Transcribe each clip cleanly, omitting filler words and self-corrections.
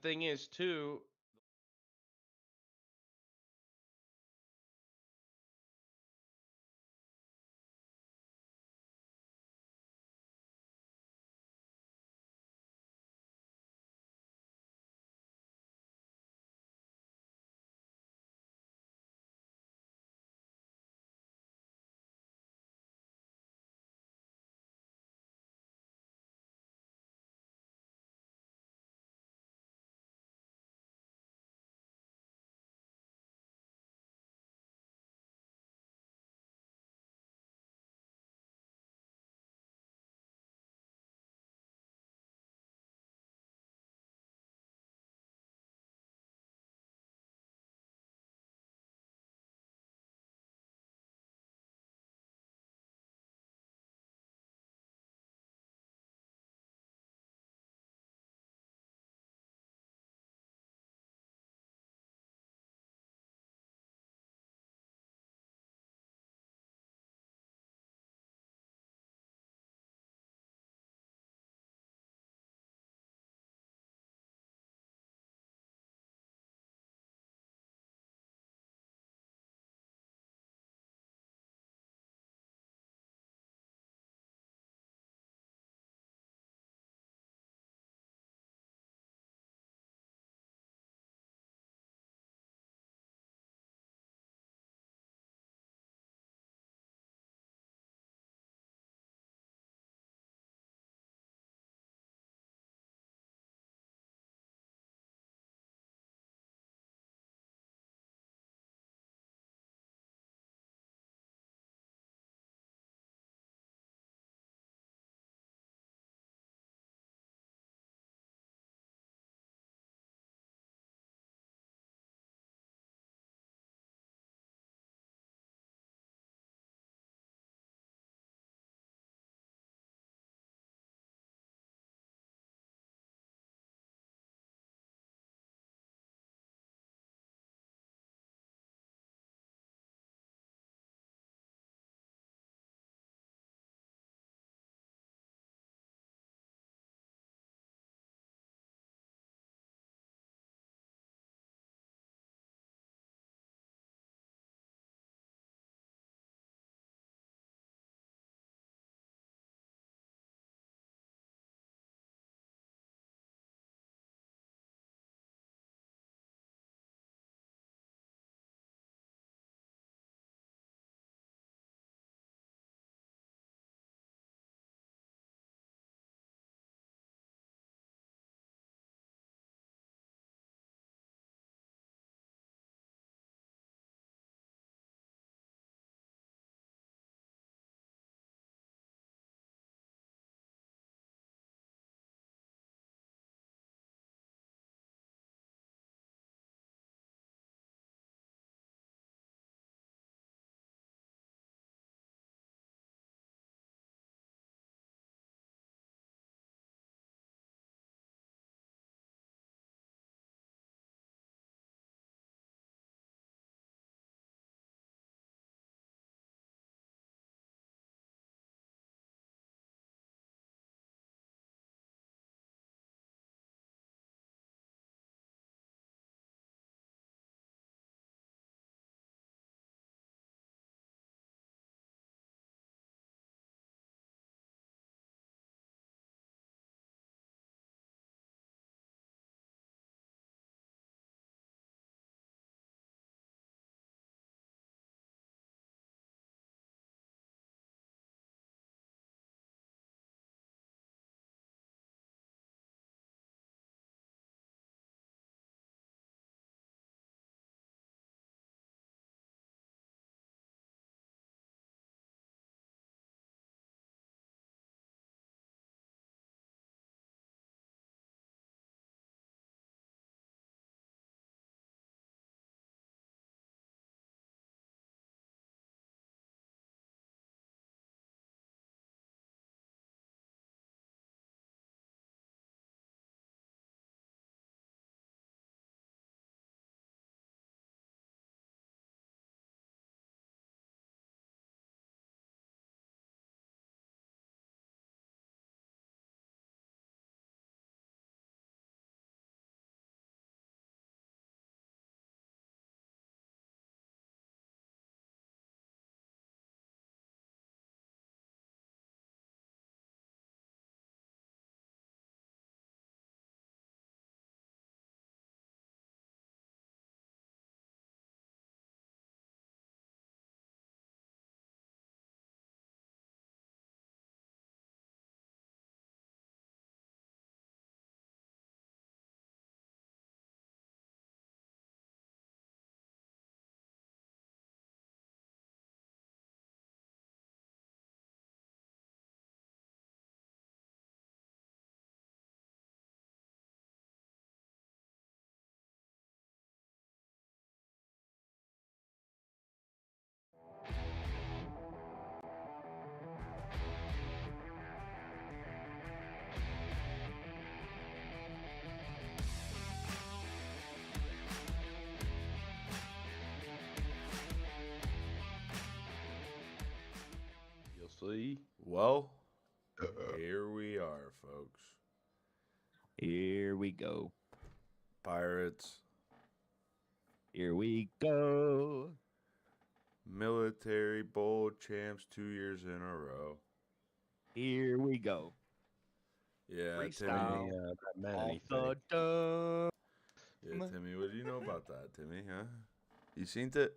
thing is too Well, here we are, folks. Here we go. Pirates, Here we go. military bowl champs 2 years in a row. Here we go. Yeah, Timmy. Freestyle That meant off anything. the dome. Yeah, Timmy. What do you know about that, Timmy? Huh? You seen it?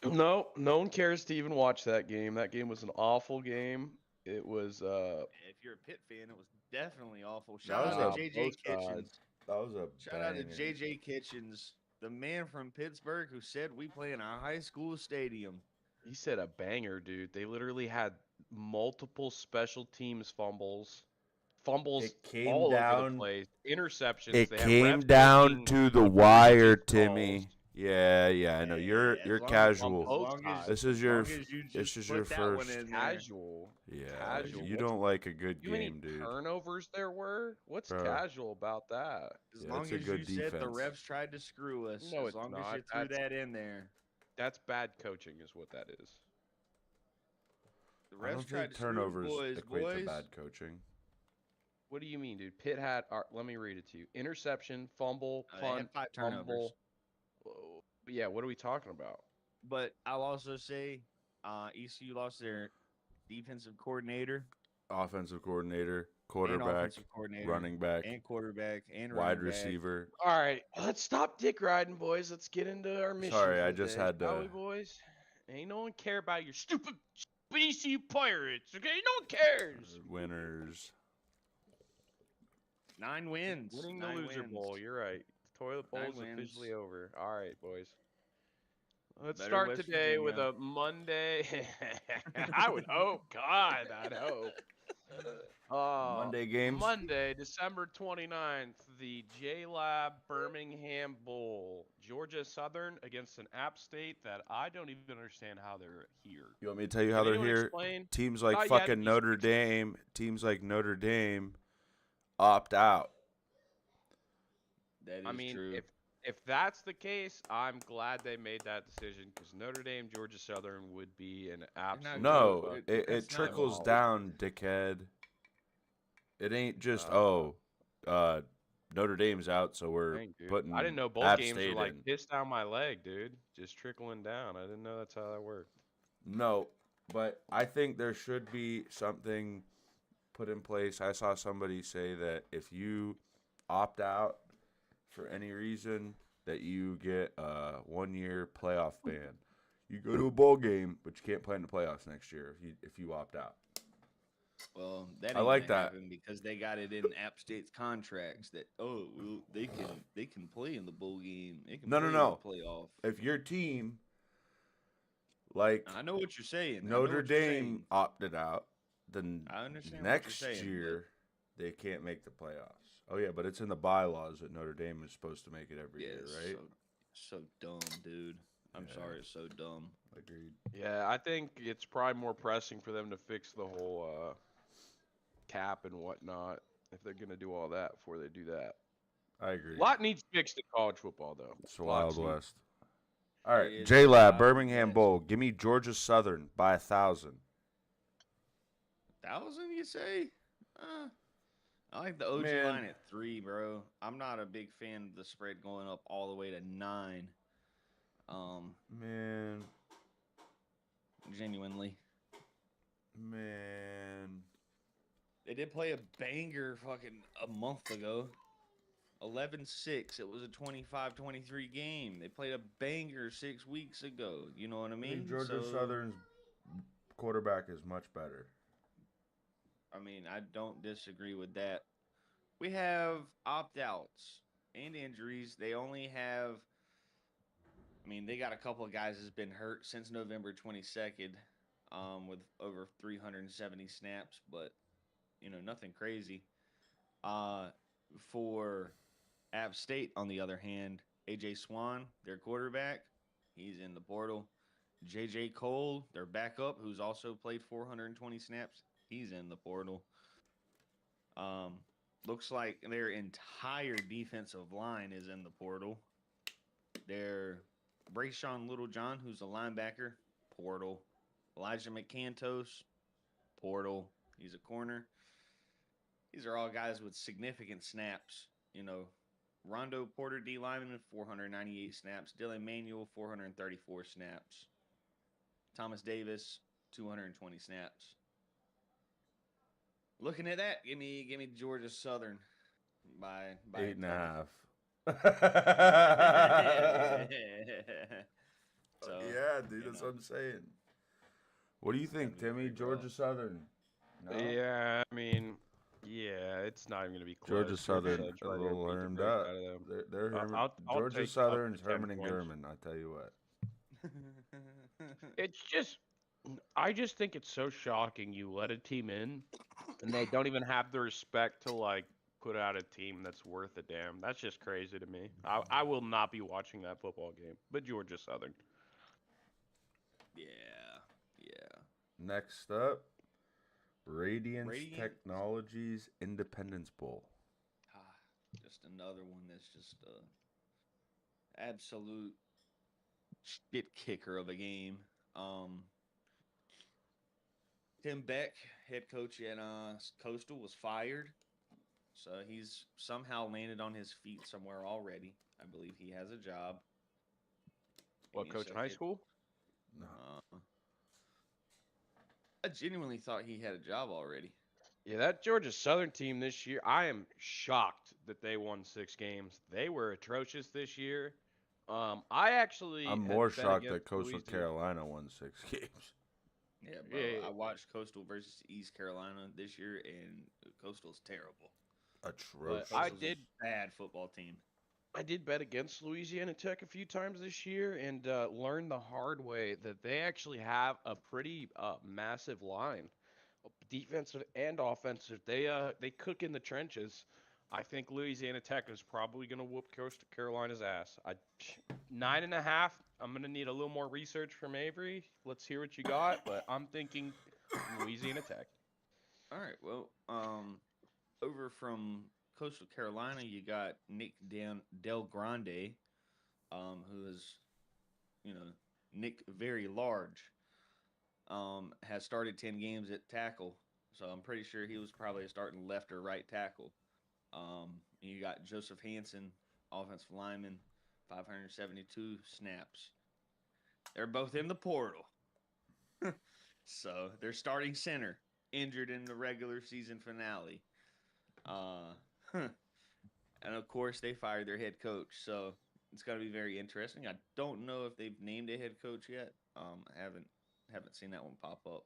No one cares to even watch that game. That game was an awful game. It was If you're a Pitt fan, it was definitely awful. That Shout was out a- to JJ both sides. Kitchens. That was a Shout out to banger. JJ Kitchens, the man from Pittsburgh who said we play in a high school stadium. He said a banger, dude. They literally had multiple special teams fumbles It came all over the down. place, interceptions. It They had came refs down making to the egregious wire, calls. Timmy. Yeah. I know you're As you're long- casual. as Both long as- sides. This is as your long as you this just is put your that one first. in there. Casual. Yeah, Casual. you What's- don't like a good You know how many game, dude. turnovers there were? What's Bro. casual about that? As Yeah, long it's a as good you said the defense. refs tried to screw us, No, as it's long as not. you threw That's- that in there. That's bad coaching, is what that is. The I don't refs tried think to screw the turnovers boys. equate boys. to bad coaching. What do you mean, dude? Pitt had. Let me read it to you. Interception, fumble, They had punt, 5 turnovers. fumble. Yeah, what are we talking about? But I'll also say ECU lost their defensive coordinator, Offensive coordinator, and quarterback, offensive coordinator, running back, and quarterback, and wide running back. receiver. All right, let's stop dick riding, boys. Let's get into our mission. Sorry, for I the just day, had shall to- we, boys? Ain't no one care about your stupid ECU Pirates, okay? No one cares. Winners. 9 wins. Winning the 9 loser wins. bowl. You're right. The toilet bowl 9 is officially wins. over. All right, boys. Let's Better start West today with Virginia. a Monday. I would hope. God, I'd hope. Monday games. Monday, December 29th, the J-Lab Birmingham Bowl. Georgia Southern against an App State that I don't even understand how they're here. You want me to tell you how Can they're anyone here? explain? Teams like Thought you had to fucking be Notre 60. Dame. Teams like Notre Dame opt out. That is I mean, true. if that's the case, I'm glad they made that decision because Notre Dame, Georgia Southern would be an absolute. No, good, but it that's not trickles what- down, dickhead. It ain't just Notre Dame's out, so we're Dang, dude. putting. I didn't know bowl App games State were like in. piss down my leg, dude. Just trickling down. I didn't know that's how that worked. No, but I think there should be something put in place. I saw somebody say that if you opt out for any reason, that you get a 1-year playoff ban. You go to a bowl game, but you can't play in the playoffs next year if you opt out. Well, that I ain't like gonna that. happen because they got it in App State's contracts that well, they can play in the bowl game. They can No, play no. in the playoff. If your team, like I know what you're saying. I know Notre what you're Dame, saying. opted out, then I understand what next you're saying, but- year they can't make the playoffs. Oh yeah, but it's in the bylaws that Notre Dame is supposed to make it every Yeah, year, it's right? so dumb, dude. I'm Yeah. sorry, it's so dumb. Agreed. Yeah, I think it's probably more pressing for them to fix the whole cap and whatnot if they're gonna do all that before they do that. I agree. A lot needs fixed in college football, though. It's the Lots Wild need- West. All right, It is J the Lab Wild Birmingham West. Bowl. Give me Georgia Southern by 1,000. 1,000, you say? I like the OG Man. line at 3, bro. I'm not a big fan of the spread going up all the way to 9. Man, Genuinely. man. They did play a banger fucking a month ago. 11-6. It was a 25-23 game. They played a banger 6 weeks ago. You know what I I mean? mean, Georgia So, Southern's quarterback is much better. I mean, I don't disagree with that. We have opt-outs and injuries. They only have I mean, they got a couple of guys that's been hurt since November 22nd, with over 370 snaps, but nothing crazy. For App State, on the other hand, AJ Swan, their quarterback, he's in the portal. JJ Cole, their backup, who's also played 420 snaps, he's in the portal. Looks like their entire defensive line is in the portal. Their Brayshawn Littlejohn, who's a linebacker, portal. Elijah McCantos, portal. He's a corner. These are all guys with significant snaps. Rondo Porter D lineman, 498 snaps. Dylan Manuel, 434 snaps. Thomas Davis, 220 snaps. Looking at that, give me Georgia Southern by 8.5. So, yeah, dude, that's what I'm saying. What do you think, gonna be Timmy? a great Georgia Southern? No? Yeah, I mean, yeah, it's not even gonna be close. Georgia Southern, a Right little beat the hermed brakes up. out of them. They're Herman. I'll Georgia take Southern's up to 10 Herman and points. German. I tell you what. It's just, I just think it's so shocking you let a team in, and they don't even have the respect to like put out a team that's worth a damn. That's just crazy to me. I will not be watching that football game. But Georgia Southern. Yeah. Next up, Radiance Radiance. Technologies Independence Bowl. Just another one that's just absolute shit kicker of a game. Tim Beck, head coach at Coastal, was fired. So he's somehow landed on his feet somewhere already. I believe he has a job. What, He's coach a in high head- school? No. I genuinely thought he had a job already. Yeah, that Georgia Southern team this year, I am shocked that they won 6 games. They were atrocious this year. I actually I'm had more bet shocked against that Coastal Louisiana. Carolina won 6 games. Yeah, bro. Yeah. I watched Coastal versus East Carolina this year, and Coastal's terrible. Atrocious. I Coastal's did- a bad football team. I did bet against Louisiana Tech a few times this year and learned the hard way that they actually have a pretty massive line, defensive and offensive. They cook in the trenches. I think Louisiana Tech is probably going to whoop Coastal Carolina's ass. 9.5. I'm going to need a little more research from Avery. Let's hear what you got, but I'm thinking Louisiana Tech. All right. Well, over from Coastal Carolina, you got Nick Del Grande, who is, Nick very large. Has started 10 games at tackle, so I'm pretty sure he was probably a starting left or right tackle. You got Joseph Hansen, offensive lineman, 572 snaps. They're both in the portal. So their starting center injured in the regular season finale. And of course they fired their head coach. So it's going to be very interesting. I don't know if they've named a head coach yet. I haven't seen that one pop up.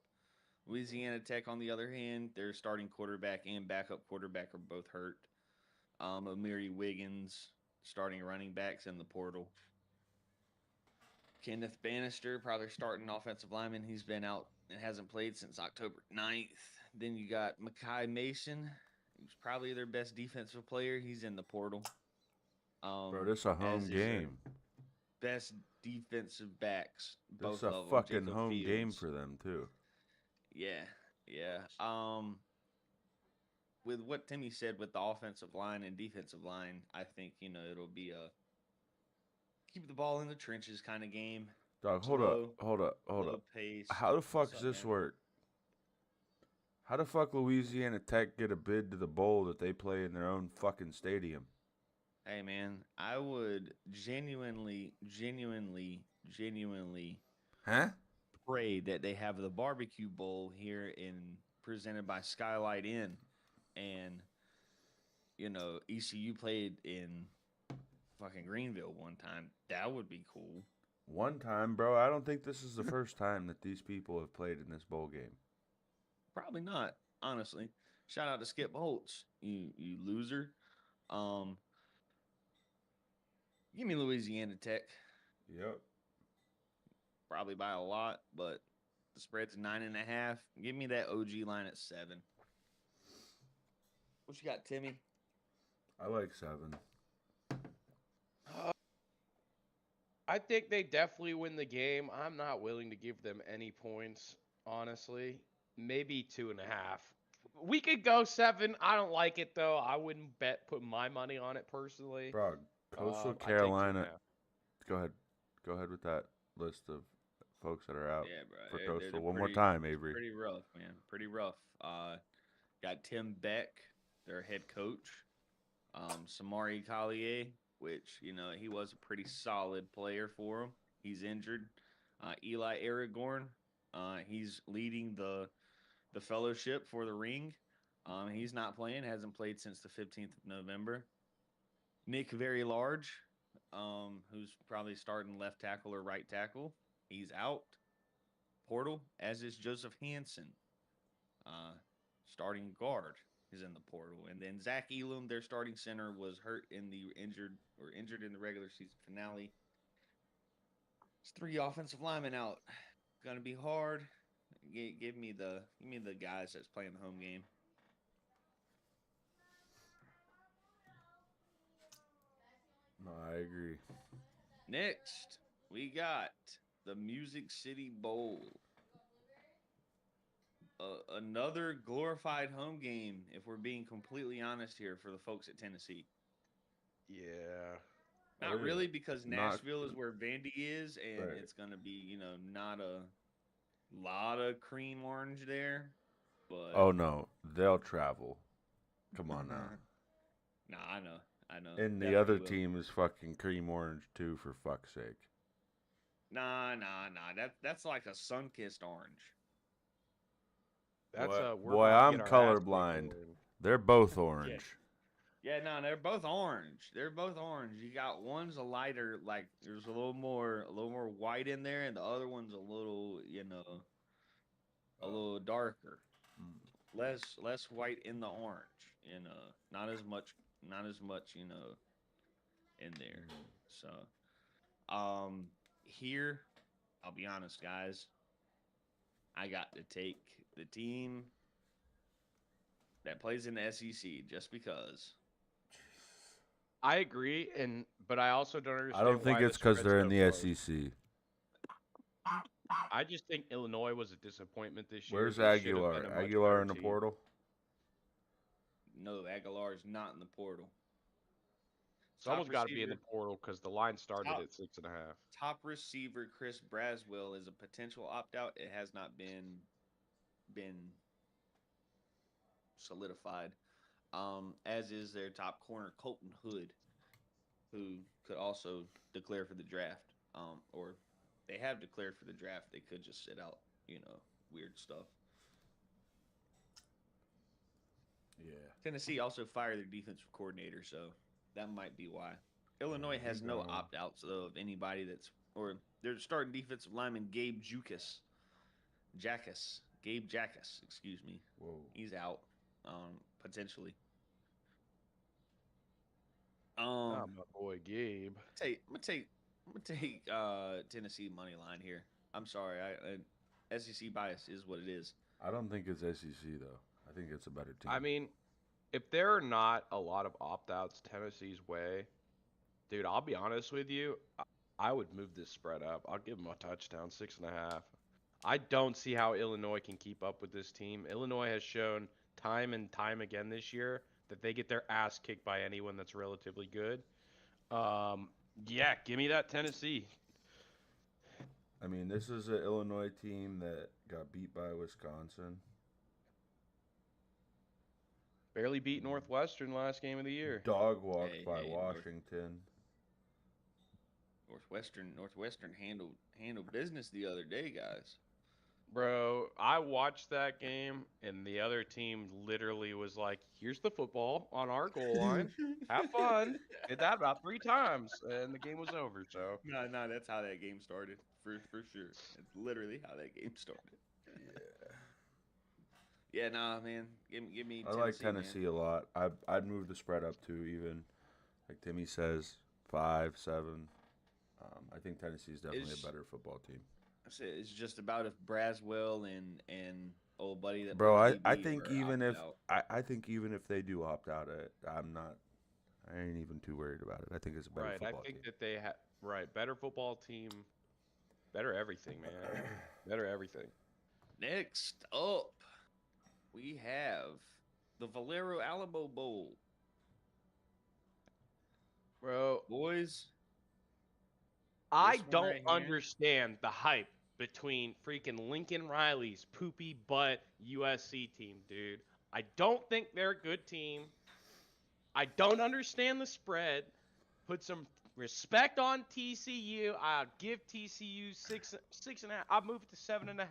Louisiana Tech, on the other hand, their starting quarterback and backup quarterback are both hurt. Amiri Wiggins, starting running backs in the portal. Kenneth Bannister, probably starting offensive lineman. He's been out and hasn't played since October 9th. Then you got Makai Mason, who's probably their best defensive player. He's in the portal. Bro, this a home as is their game. Best defensive backs. This Both is a of them. fucking Jacob home game Fields. for them, too. Yeah. With what Timmy said with the offensive line and defensive line, I think, it'll be a keep the ball in the trenches kind of game. Dog, Slow, hold up. Low pace. How the fuck What's does up, this man? work? How the fuck Louisiana Tech get a bid to the bowl that they play in their own fucking stadium? Hey, man, I would genuinely Huh? pray that they have the barbecue bowl here presented by Skylight Inn, and ECU played in fucking Greenville one time. That would be cool. One time, bro. I don't think this is the first time that these people have played in this bowl game. Probably not, honestly. Shout out to Skip Holtz, you loser. Give me Louisiana Tech, Yep. probably by a lot, but the spread's 9.5. Give me that OG line at 7. What you got, Timmy? I like 7. I think they definitely win the game. I'm not willing to give them any points, honestly. Maybe 2.5. We could go 7. I don't like it though. I wouldn't put my money on it personally. Bro, Coastal I take Carolina. 2.5. Go ahead. Go ahead with that list of folks that are out Yeah, bro. for They're Coastal. One more time, Avery. pretty rough, man. Pretty rough. Got Tim Beck, their head coach. Samari Collier, which he was a pretty solid player for him. He's injured. Eli Aragorn, he's leading the fellowship for the ring. He's not playing. Hasn't played since the 15th of November. Nick Very Large, who's probably starting left tackle or right tackle. He's out. Portal, as is Joseph Hansen. Starting guard is in the portal. And then Zach Elam, their starting center, was hurt in the injured in the regular season finale. It's 3 offensive linemen out. Gonna be hard. Give me the guys that's playing the home game. No, I agree. Next, we got the Music City Bowl. Another glorified home game, if we're being completely honest here, for the folks at Tennessee. Yeah. Not really, because Not- Nashville is where Vandy is, and Right. it's going to be, not a lot of cream orange there. But Oh no, they'll travel. Come on now. Nah, I know. And the Definitely other will. team is fucking cream orange too, for fuck's sake. Nah. That's like a sun-kissed orange. That's Boy- we're boy, about to I'm get our ass colorblind. kicked in. They're both orange. Yeah, no, they're both orange. You got one's a lighter, like there's a little more white in there, and the other one's a little, a little darker. Mm. Less white in the orange, not as much, in there. So, here, I'll be honest, guys. I got to take the team that plays in the SEC just because. I agree, but I also don't understand. I don't think why it's the because spread's they're in so the close. SEC. I just think Illinois was a disappointment this year. Where's They should have Aguilar? been a much Aguilar better in the team. portal? No, Aguilar's not in the portal. Someone's Top got to be in the receiver- portal because the line started Top- at 6.5. Top receiver Chris Braswell is a potential opt-out. It has not been solidified. As is their top corner Colton Hood, who could also declare for the draft. Or they have declared for the draft. They could just sit out, weird stuff. Yeah. Tennessee also fired their defensive coordinator, so that might be why. Illinois has no gone. opt-outs though of anybody or their starting defensive lineman Gabe Jackus, excuse me. Whoa. He's out, potentially. Oh, my boy Gabe. I'm gonna take Tennessee money line here. I'm sorry, SEC bias is what it is. I don't think it's SEC though. I think it's a better team. I mean, if there are not a lot of opt-outs Tennessee's way, dude, I'll be honest with you. I would move this spread up. I'll give them a touchdown, 6.5. I don't see how Illinois can keep up with this team. Illinois has shown time and time again this year that they get their ass kicked by anyone that's relatively good. Yeah, give me that Tennessee. I mean, this is an Illinois team that got beat by Wisconsin. Barely beat Northwestern last game of the year. Dog walked Hey, by hey, Washington. Northwestern handled business the other day, guys. Bro, I watched that game, and the other team literally was like, here's the football on our goal line. Have fun. Did that about 3 times, and the game was over, so. No, that's how that game started, for sure. It's literally how that game started. Yeah, nah, man. Give me I like man. Tennessee a lot. I'd move the spread up too, even like Timmy says, 5, 7. I think Tennessee is definitely Is- a better football team. That's it. It's just about if Braswell and old buddy that Bro, plays I DB think are even opted if out. I think even if they do opt out, I ain't even too worried about it. I think it's a better Right, I football think team. that they have, better football team, better everything, man. Better everything. Next up, we have the Valero Alamo Bowl. Bro, Boys, I This one don't right here. understand the hype between freaking Lincoln Riley's poopy butt USC team, dude. I don't think they're a good team. I don't understand the spread. Put some respect on TCU. I'll give TCU 6.5. I'll move it to 7.5.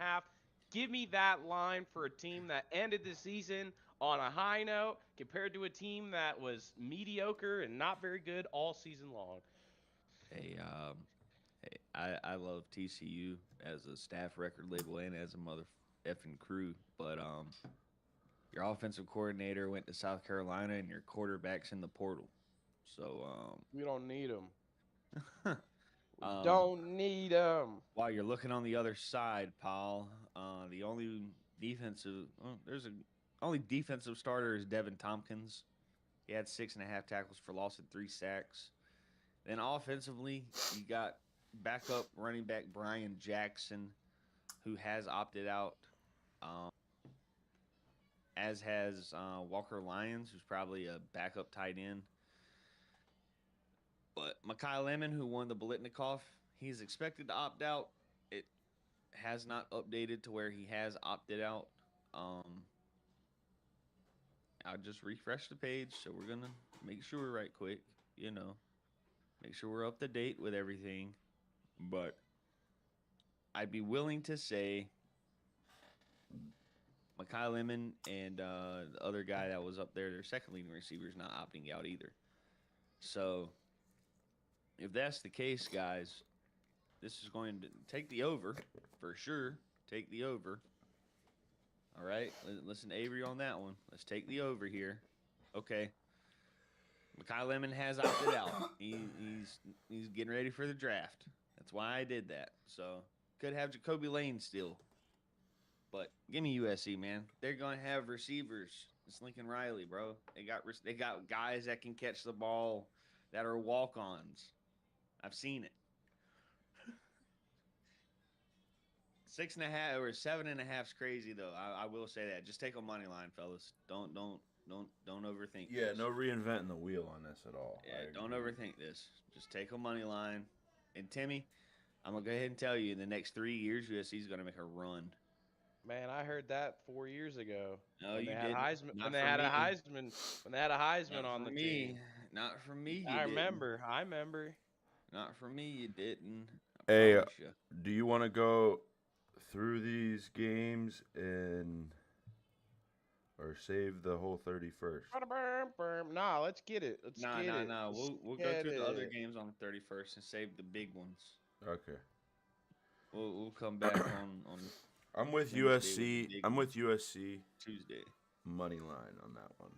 Give me that line for a team that ended the season on a high note compared to a team that was mediocre and not very good all season long. Hey, I love TCU as a staff record label and as a mother effing crew, but your offensive coordinator went to South Carolina and your quarterback's in the portal. So We don't need them. um, Don't need them. while you're looking on the other side, Paul, the only only defensive starter is Devin Tompkins. He had 6.5 tackles for loss and 3 sacks. Then offensively, you got backup running back Brian Jackson, who has opted out, as has Walker Lyons, who's probably a backup tight end. But Mekhi Lemon, who won the Bolitnikoff, he's expected to opt out. It has not updated to where he has opted out. I'll just refresh the page, so we're gonna make sure right quick, make sure we're up to date with everything. But I'd be willing to say Mekhi Lemon and the other guy that was up there, their second leading receiver, is not opting out either. So if that's the case, guys, this is going to take the over for sure. Take the over. All right, listen to Avery on that one. Let's take the over here. Okay. Mekhi Lemon has opted out. He's getting ready for the draft. That's why I did that. So could have Jacoby Lane still, but give me USC, man. They're gonna have receivers. It's Lincoln Riley, bro. They got guys that can catch the ball that are walk-ons. I've seen it. 6.5 or 7.5 is crazy though. I will say that. Just take a money line, fellas. Don't overthink. Yeah, this. no reinventing the wheel on this at all. Yeah, don't overthink this. Just take a money line. And Timmy, I'm gonna go ahead and tell you, in the next 3 years, USC is gonna make a run. Man, I heard that 4 years ago. No, when you they had didn't. Heisman, Not when they for had a me. Heisman, when they had a Heisman Not on for the me. team. Not for me. I remember. I remember. Not for me. You didn't. Hey, Promise you. do you want to go through these games or save the whole 31st? Nah, let's get it. Let's get it. Nah. Let's We'll go get through the other it. games on the 31st and save the big ones. Okay. We'll come back on I'm with Wednesday with the USC. big I'm with USC Tuesday. money line on that one.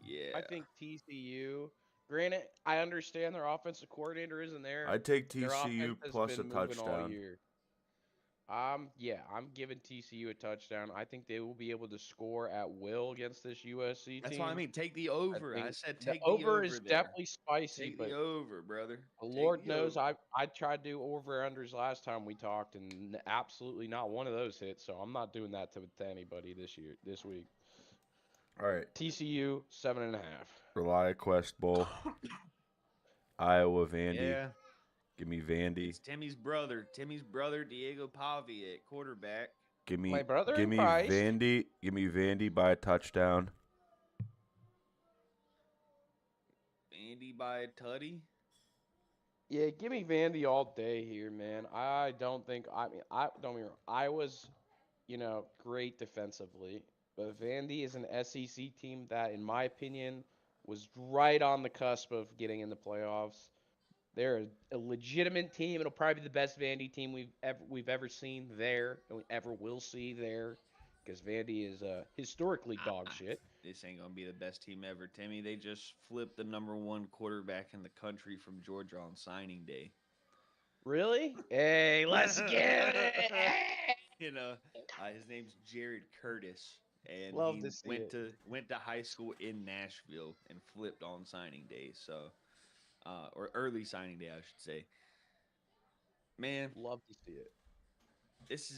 Yeah. I think TCU. Granted, I understand their offensive coordinator isn't there. I'd take Their TCU offense has plus a been moving all touchdown. year. I'm giving TCU a touchdown. I think they will be able to score at will against this USC team. That's what I mean. Take the over. I think said the take the over is there. definitely spicy, Take but the over, brother. Lord Take the knows over. I tried to do over unders last time we talked, and absolutely not one of those hit. So I'm not doing that to anybody this week. All right. TCU 7.5. Rely Quest Bowl. Iowa Vandy. Yeah. Give me Vandy. It's Timmy's brother, Diego Pavi at quarterback. Give me My brother Give in me Christ. Vandy. Give me Vandy by a touchdown. Andy by Tutty. Yeah, give me Vandy all day here, man. I don't think I mean I don't get me wrong. I was, great defensively, but Vandy is an SEC team that, in my opinion, was right on the cusp of getting in the playoffs. They're a legitimate team. It'll probably be the best Vandy team we've ever seen there, and we ever will see there, because Vandy is historically dog shit. This ain't gonna be the best team ever, Timmy. They just flipped the #1 quarterback in the country from Georgia on signing day. Really? Hey, let's get it. His name's Jared Curtis, and Love he to see went it. to high school in Nashville and flipped on signing day. So, or early signing day, I should say. Man, Love to see it. this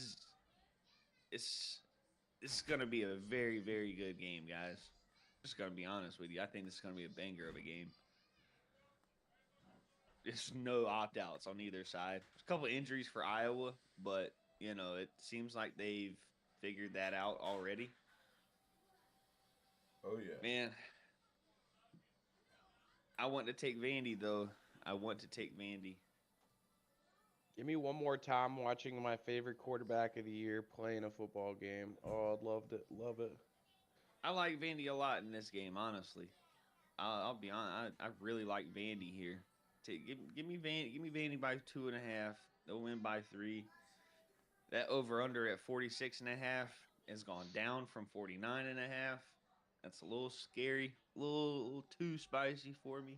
is gonna be a very, very good game, guys. Just gonna be honest with you. I think this is gonna be a banger of a game. there's no opt outs on either side. There's a couple injuries for Iowa, but it seems like they've figured that out already. Oh yeah. Man, I want to take Vandy though. I want to take Vandy. Give me one more time watching my favorite quarterback of the year playing a football game. Oh, I'd loved it. Love it. I like Vandy a lot in this game, honestly. I'll be honest. I really like Vandy here. Give me Vandy by 2.5. They'll win by 3. That over under at 46.5 has gone down from 49.5. That's a little scary, a little too spicy for me.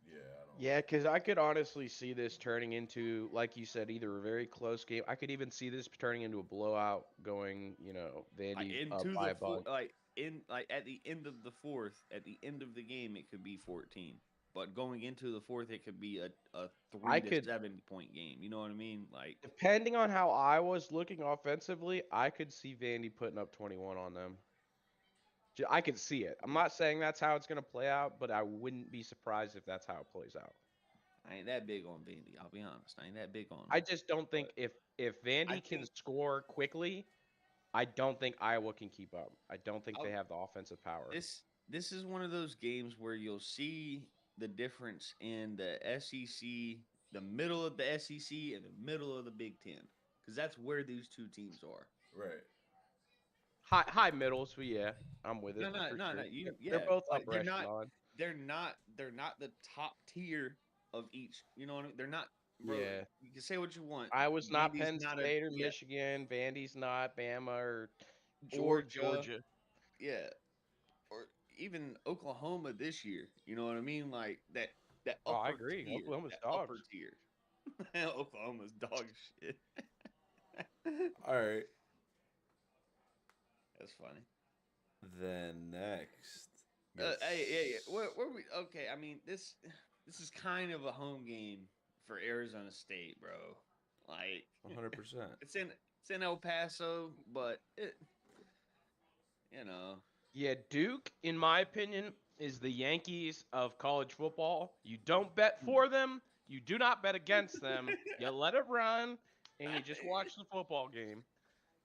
Yeah, I don't. Yeah, because I could honestly see this turning into, like you said, either a very close game. I could even see this turning into a blowout, going, Like Vandy up into by the a bunch. at the end of the fourth, at the end of the game, it could be 14. But going into the fourth, it could be a I 3 to could, 7 point game. You know what I mean? Like depending on how I was looking offensively, I could see Vandy putting up 21 on them. I could see it. I'm not saying that's how it's going to play out, but I wouldn't be surprised if that's how it plays out. I ain't that big on Vandy. I'll be honest. I ain't that big on I them. just don't think But if I Vandy can think score quickly, I don't think Iowa can keep up. I don't think they I'll, have the offensive power. this is one of those games where you'll see the difference in the SEC, the middle of the SEC, and the middle of the Big Ten, because that's where these two teams are. Right. High middles, but yeah, I'm with it for No. sure. You They're yeah, both like upper echelon. they're not the top tier of each. You know what I mean? They're not, bro. Yeah. You can say what you want. Iowa's not Vandy's Penn not a State or yeah, Michigan. Vandy's not Bama or Georgia, Georgia. yeah, or even Oklahoma this year. You know what I mean? Like that Oh, I upper agree. tier, Oklahoma's that dogs. upper tier. Oklahoma's dog shit. All right. That's funny. Then next. Hey, where we? Okay, I mean this is kind of a home game for Arizona State, bro. Like 100%. it's in El Paso, but you know, Yeah, Duke, in my opinion, is the Yankees of college football. You don't bet for them. You do not bet against them. You let it run, and you just watch the football game.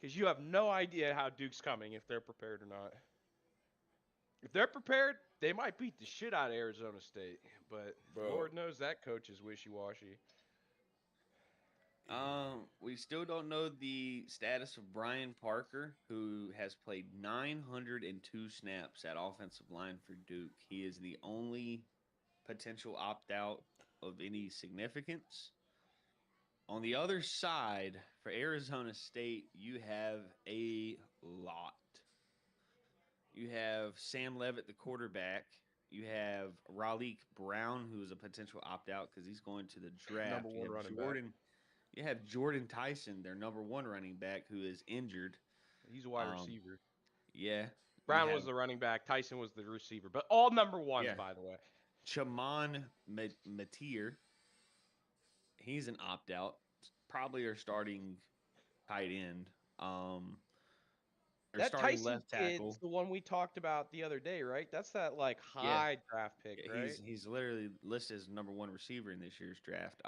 Because you have no idea how Duke's coming if they're prepared or not. If they're prepared, they might beat the shit out of Arizona State. But Bro. Lord knows that coach is wishy-washy. we still don't know the status of Brian Parker, who has played 902 snaps at offensive line for Duke. He is the only potential opt out of any significance. On the other side, for Arizona State, you have a lot. You have Sam Levitt, the quarterback. You have Raleek Brown, who is a potential opt out because he's going to the draft. Number one running back. You have Jordan Tyson, their number 1 running back, who is injured. He's a wide receiver. Yeah. Brown was the running back. Tyson was the receiver. But all number ones, by the way. Chamon Matier. He's an opt out. Probably our starting tight end. That starting Tyson left tackle. kid's the one we talked about the other day, right? That's that high draft pick, right? He's literally listed as number 1 receiver in this year's draft.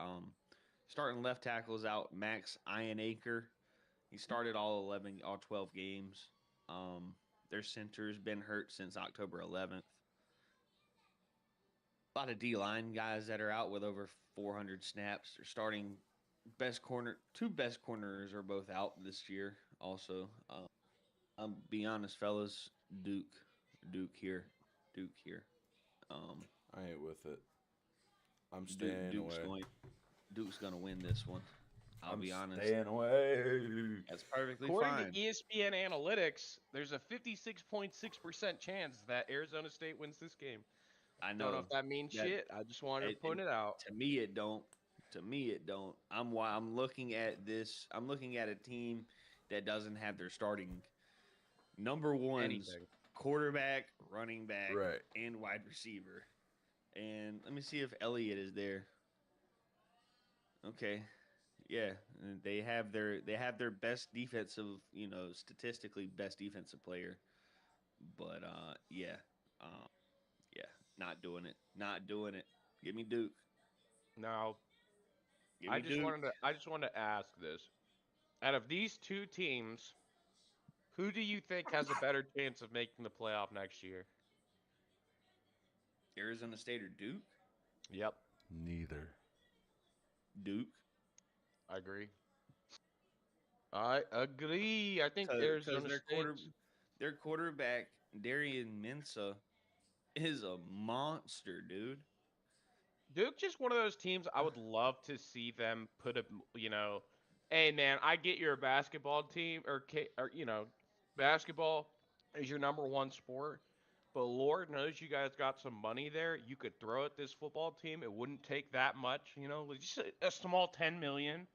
Starting left tackle is out Max Ionacre. He started all 12 games. Their center's been hurt since October 11th. A lot of D-line guys that are out with over 400 snaps. They're starting two best corners are both out this year also. I'll be honest, fellas, Duke here. I ain't with it. I'm staying away. Duke's gonna win this one. I'll be honest. Staying away. That's perfectly According fine. to ESPN Analytics, there's a 56.6% chance that Arizona State wins this game. I Don't know if that means shit. I just wanted to point it out. To me, it don't. I'm looking at this. I'm looking at a team that doesn't have their starting number ones, quarterback, running back, right, and wide receiver. And let me see if Elliott is there. Okay. Yeah, they have their best defensive, statistically best defensive player. But yeah. Not doing it. Give me Duke. Now, Give me Duke. I just wanted to ask this. Out of these two teams, who do you think has a better chance of making the playoff next year? Arizona State or Duke? Yep, Neither. Duke. I agree. I agree. I think Because Arizona State. their quarterback, Darian Mensa, is a monster, dude. Duke just one of those teams I would love to see them put a, hey man, I get you're a basketball team or basketball is your number one sport, but Lord knows you guys got some money there. You could throw at this football team. It wouldn't take that much, like just a small 10 million,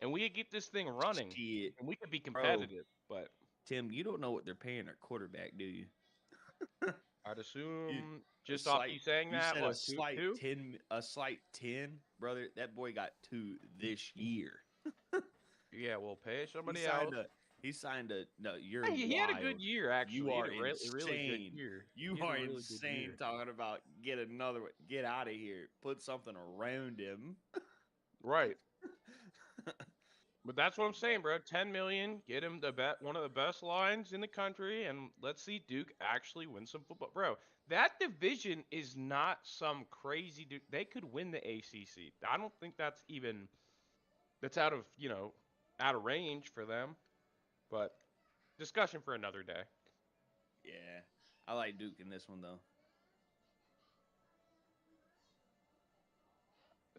and we could get this thing running, Shit. and we could be Bro, competitive. But Tim, you don't know what they're paying their quarterback, do you? I'd You assume a just off slight, you saying you that, said what, two, two? a slight 10, brother. That boy got 2 this year. Yeah, we'll pay He somebody signed else. a he signed a no, you're Hey, he had a good wild. year, You actually. He had are a really good insane. year. You He had a are really good insane year. talking about get out of here. Put something around him. Right. But that's what I'm saying, bro. 10 million, get him one of the best lines in the country, and let's see Duke actually win some football. Bro, that division is not some crazy they could win the ACC. I don't think that's out of range for them. But discussion for another day. Yeah. I like Duke in this one though.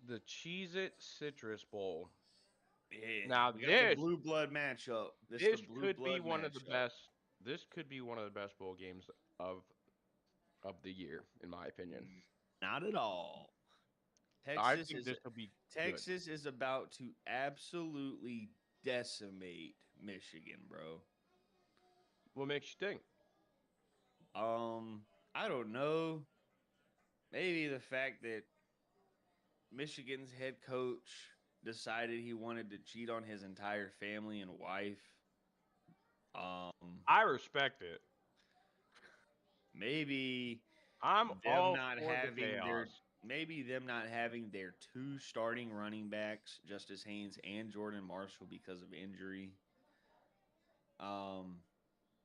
The Cheez-It Citrus Bowl. Yeah. Now We got the blue blood matchup. this the blue could be blood one of the matchup. best. This could be one of the best bowl games of the year, in my opinion. Not at all. I think this will be good. Texas is about to absolutely decimate Michigan, bro. What makes you think? I don't know. Maybe the fact that Michigan's head coach decided he wanted to cheat on his entire family and wife. I respect it. Maybe I'm them all not for the having chaos. their 2 starting running backs, Justice Haynes and Jordan Marshall, because of injury.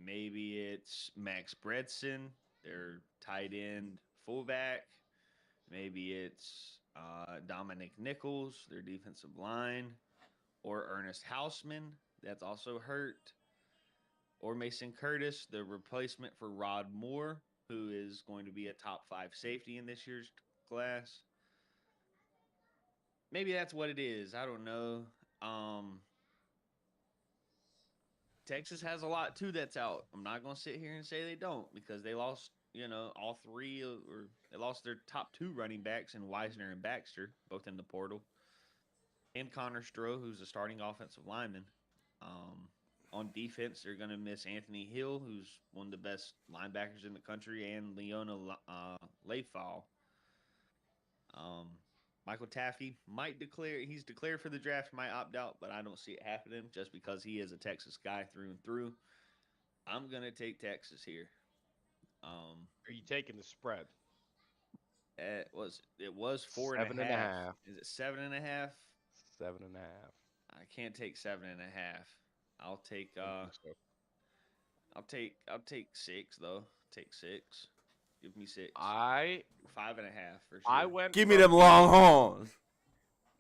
Maybe it's Max Bredson, their tight end fullback. Maybe it's Dominic Nichols, their defensive line, or Ernest Hausman, that's also hurt, or Mason Curtis, the replacement for Rod Moore, who is going to be a top 5 safety in this year's class. Maybe that's what it is. I don't know. Texas has a lot too that's out. I'm not going to sit here and say they don't because they lost, all 3 or they lost their top 2 running backs in Wisner and Baxter, both in the portal. And Connor Stroh, who's a starting offensive lineman. On defense, they're going to miss Anthony Hill, who's one of the best linebackers in the country, and Leona Leifal. Michael Taffy might declare. He's declared for the draft, might opt out, but I don't see it happening just because he is a Texas guy through and through. I'm going to take Texas here. Are you taking the spread? It was 4.5. 7.5. Is it 7.5? 7.5. I can't take 7.5. I'll take I'll take 6 though. Take 6. Give me 6. 5.5 for sure. I went. Give me them Longhorns.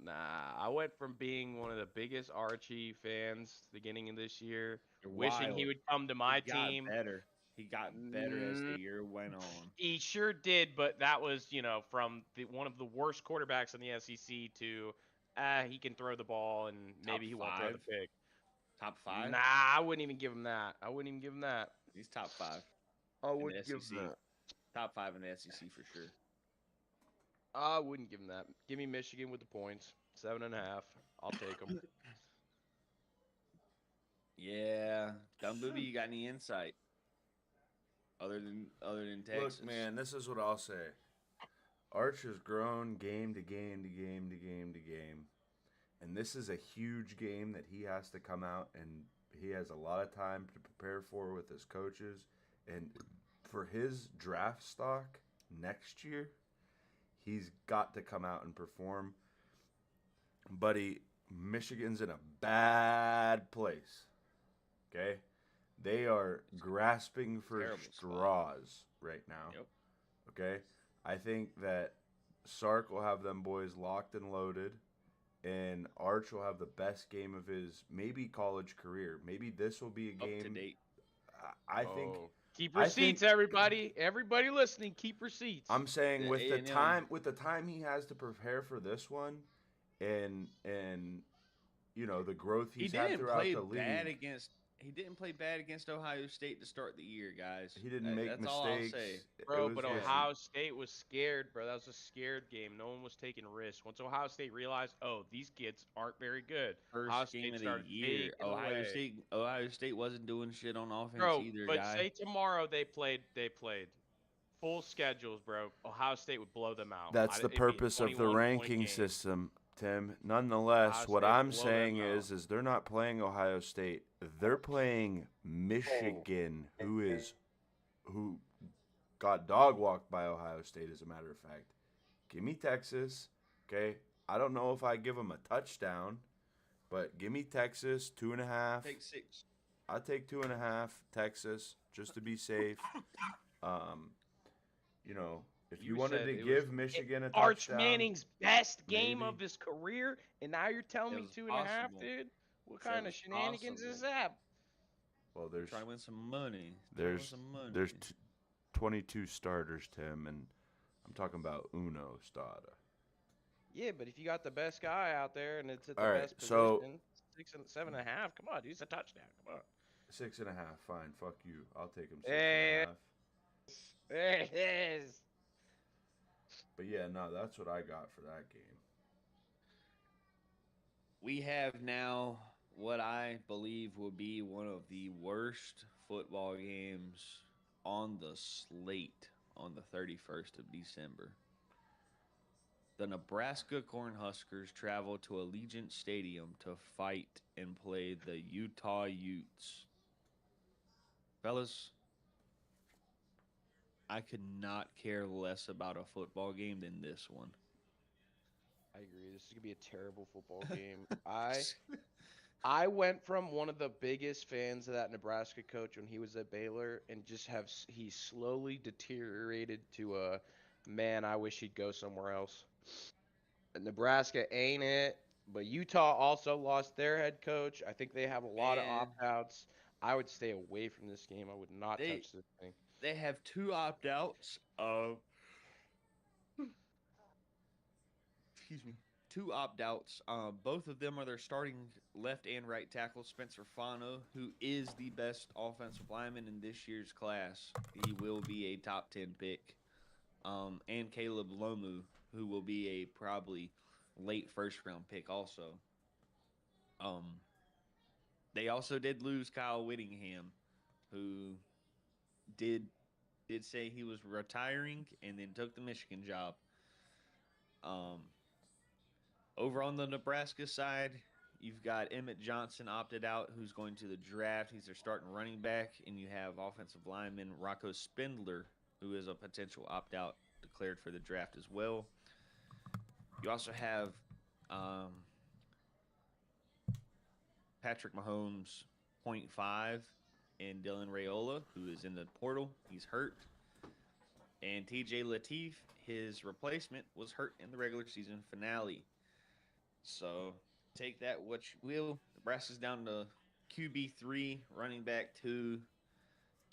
Nah, I went from being one of the biggest Archie fans beginning of this year, wishing he would come to my team. He got better as the year went on. He sure did, but that was, from one of the worst quarterbacks in the SEC to, he can throw the ball and maybe he won't throw the pick. Top 5? Nah, I wouldn't even give him that. He's top 5. I wouldn't give him that. Top 5 in the SEC for sure. I wouldn't give him that. Give me Michigan with the points. 7.5. I'll take them. Yeah. Dumb Booby, you got any insight? Other than Texas. Look, man, this is what I'll say. Arch has grown game to game to game to game to game. And this is a huge game that he has to come out and he has a lot of time to prepare for with his coaches. And for his draft stock next year, he's got to come out and perform. buddy, Michigan's in a bad place. Okay? They are grasping for Terrible spot. straws right now. Yep. Okay? I think that Sark will have them boys locked and loaded, and Arch will have the best game of his maybe college career. Maybe this will be a Up game. to date. I think. Keep I receipts, think- everybody. Everybody listening, keep receipts. I'm saying The with the A&M. time he has to prepare for this one, and the growth He he's had didn't throughout play the league. bad against. He didn't play bad against Ohio State to start the year, guys. He didn't make That's mistakes. all I'll say. It Bro, was but just- Ohio State was scared, bro. That was a scared game. No one was taking risks. Once Ohio State realized, oh, these kids aren't very good. Ohio First State game of the started year. taking away. Ohio State wasn't doing shit on offense Bro, either, but guy. say tomorrow they played full schedules, bro. Ohio State would blow them out. That's the It'd be a purpose of the 21-point ranking game. system, Tim. Nonetheless, Ohio what State I'm blow them saying out. is they're not playing Ohio State. They're playing Michigan, who got dog walked by Ohio State, as a matter of fact. Give me Texas, okay? I don't know if I give them a touchdown, but give me Texas 2.5. Take 6. I take 2.5 Texas just to be safe. If you You wanted said to it was give Michigan a Arch touchdown, Manning's best game maybe. of his career, and now you're telling It me was 2.5, possible. dude? What Said kind it of was shenanigans is possible. that? well, there's Trying to win some money. there's some money. there's 22 starters, Tim, and I'm talking about uno starter. Yeah, but if you got the best guy out there and it's at the All right, best so- position, 6 and 7.5. Come on, dude, it's a touchdown. Come on. 6.5, fine. Fuck you. I'll take him 6.5. Hey. There it is. But yeah, no, that's what I got for that game. We have now what I believe will be one of the worst football games on the slate on the 31st of December. The Nebraska Cornhuskers travel to Allegiant Stadium to fight and play the Utah Utes. Fellas, I could not care less about a football game than this one. I agree. This is gonna be a terrible football game. I went from one of the biggest fans of that Nebraska coach when he was at Baylor, and just he slowly deteriorated to a man. I wish he'd go somewhere else. Nebraska ain't it, but Utah also lost their head coach. I think they have a lot of Man. opt-outs. I would stay away from this game. I would not They- touch this thing. They have 2 opt-outs of excuse me, 2 opt-outs. Both of them are their starting left and right tackle, Spencer Fano, who is the best offensive lineman in this year's class. He will be a top 10 pick. And Caleb Lomu, who will be a probably late first-round pick also. They also did lose Kyle Whittingham, who did say he was retiring and then took the Michigan job. Over on the Nebraska side, you've got Emmett Johnson opted out, who's going to the draft. He's their starting running back, and you have offensive lineman Rocco Spindler, who is a potential opt-out declared for the draft as well. You also have Patrick Mahomes, 0.5, and Dylan Raiola, who is in the portal. He's hurt. And TJ Lateef, his replacement, was hurt in the regular season finale. So take that what you will. Nebraska's down to QB3, running back 2,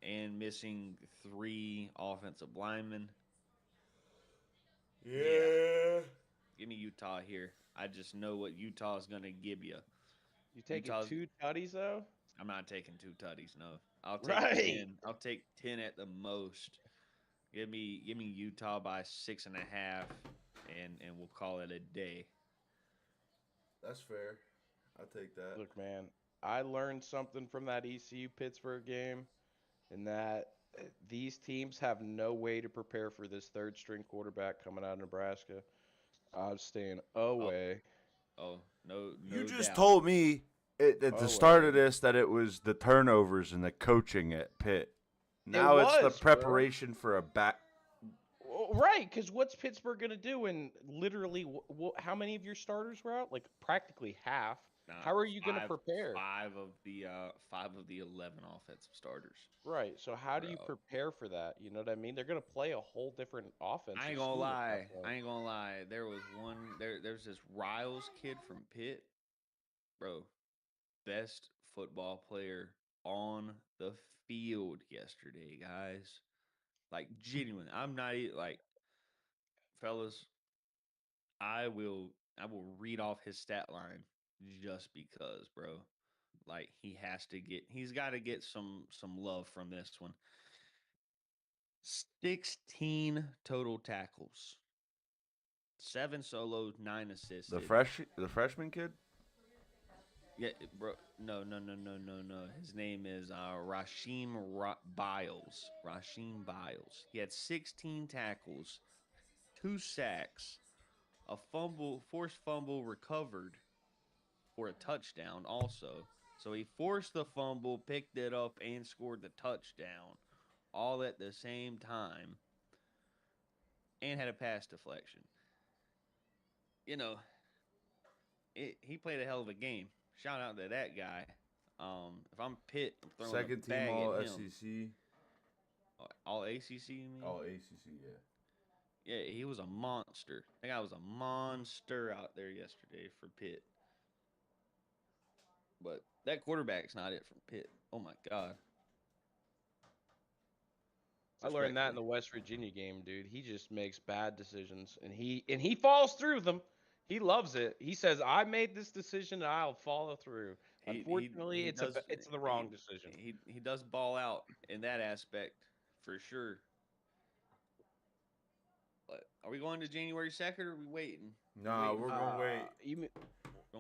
and missing 3 offensive linemen. Yeah. Give me Utah here. I just know what Utah is going to give you. You taking Utah's- 2 tutties though? I'm not taking 2 tutties, no. I'll take Right. 10. I'll take 10 at the most. Give me Utah by 6.5, and we'll call it a day. That's fair. I'll take that. Look, man, I learned something from that ECU Pittsburgh game, and that these teams have no way to prepare for this third string quarterback coming out of Nebraska. I'm staying away. Oh, no You just doubt. told me at the Oh, start well. of this that it was the turnovers and the coaching at Pitt. Now it's the was, bro. preparation for a back. right, because what's Pittsburgh gonna do? And literally, how many of your starters were out? Like practically half. Nah, How are you gonna prepare? 5 of the 11 offensive starters. Right. So how do you Bro. prepare for that? You know what I mean? They're gonna play a whole different offense. I ain't gonna lie. There was one. There's this Riles kid from Pitt, bro. Best football player on the field yesterday, guys. Like genuine. I'm not like, fellas. I will read off his stat line just because, bro. Like he's got to get some love from this one. 16 total tackles, 7 solos, 9 assists. The freshman kid. Yeah, bro. No. His name is Biles. Rasheem Biles. He had 16 tackles, 2 sacks, a forced fumble recovered for a touchdown also. So he forced the fumble, picked it up, and scored the touchdown all at the same time, and had a pass deflection. You know, he played a hell of a game. Shout out to that guy. If I'm Pitt, I'm throwing Second a bag team all at him. SEC. All ACC, you mean? All ACC, yeah. Yeah, he was a monster. That guy was a monster out there yesterday for Pitt. But that quarterback's not it from Pitt. Oh my God. I learned that in the West Virginia game, dude. He just makes bad decisions, and he falls through them. He loves it. He says, "I made this decision, and I'll follow through." Unfortunately, it's the wrong decision. He does ball out in that aspect for sure. But are we going to January 2nd or are we waiting? No, we're gonna wait.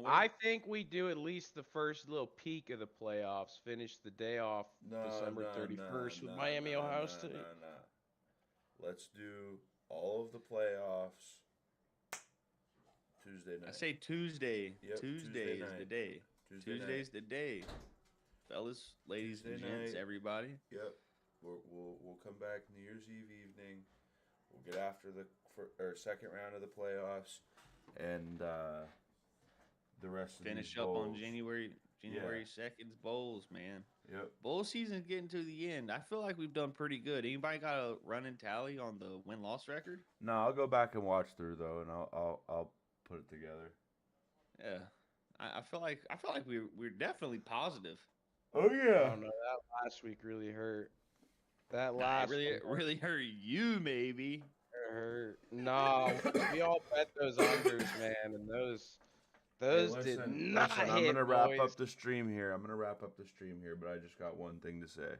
I think we do at least the first little peak of the playoffs. Finish the day off December 31st with Miami, Ohio State. Let's do all of the playoffs Tuesday night. I say Tuesday. Yep, Tuesday is the day. Tuesday's the day. Fellas, ladies and gents, everybody. Yep. We'll come back New Year's Eve evening. We'll get after the second round of the playoffs, and the rest of finish these up bowls. on January 2nd's bowls, man. Yep. Bowl season's getting to the end. I feel like we've done pretty good. Anybody got a running tally on the win-loss record? No, I'll go back and watch through though, and I'll put it together. Yeah, I feel like we're definitely positive. Oh yeah. I don't know. That last week really hurt. That last really hurt you, maybe. Hurt. No, we all bet those unders, man, and those did not hit. I'm gonna wrap up the stream here. But I just got one thing to say.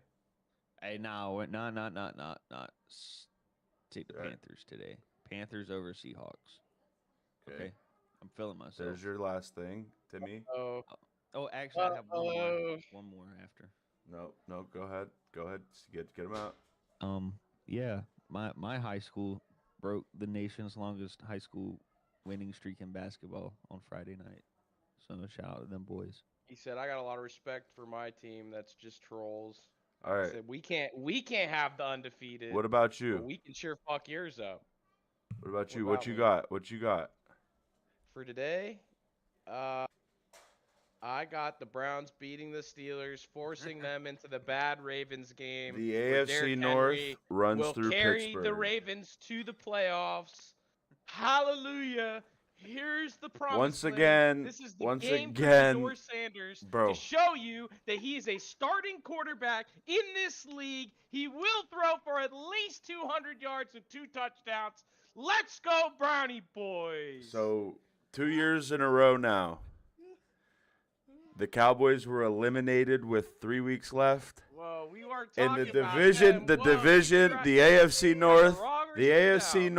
Hey, no, not. Take the Panthers today. Panthers over Seahawks. Okay. I'm feeling myself. There's your last thing, Timmy. Oh, actually, I have one more after. No, go ahead. Get them out. Yeah, my high school broke the nation's longest high school winning streak in basketball on Friday night. So shout out to them boys. He said, "I got a lot of respect for my team. That's just trolls." All right. He said, we can't have the undefeated. What about you? We can sure fuck yours up. What about you? What you got? For today, I got the Browns beating the Steelers, forcing them into the bad Ravens game. The AFC North runs through carry Pittsburgh. the Ravens to the playoffs. Hallelujah. Here's the promise. Once again, this is the game for George Sanders to show you that he is a starting quarterback in this league. He will throw for at least 200 yards and 2 touchdowns. Let's go, Brownie boys. So, 2 years in a row now, the Cowboys were eliminated with 3 weeks left. Whoa, we weren't in talking the about division, them. the AFC North, the AFC North.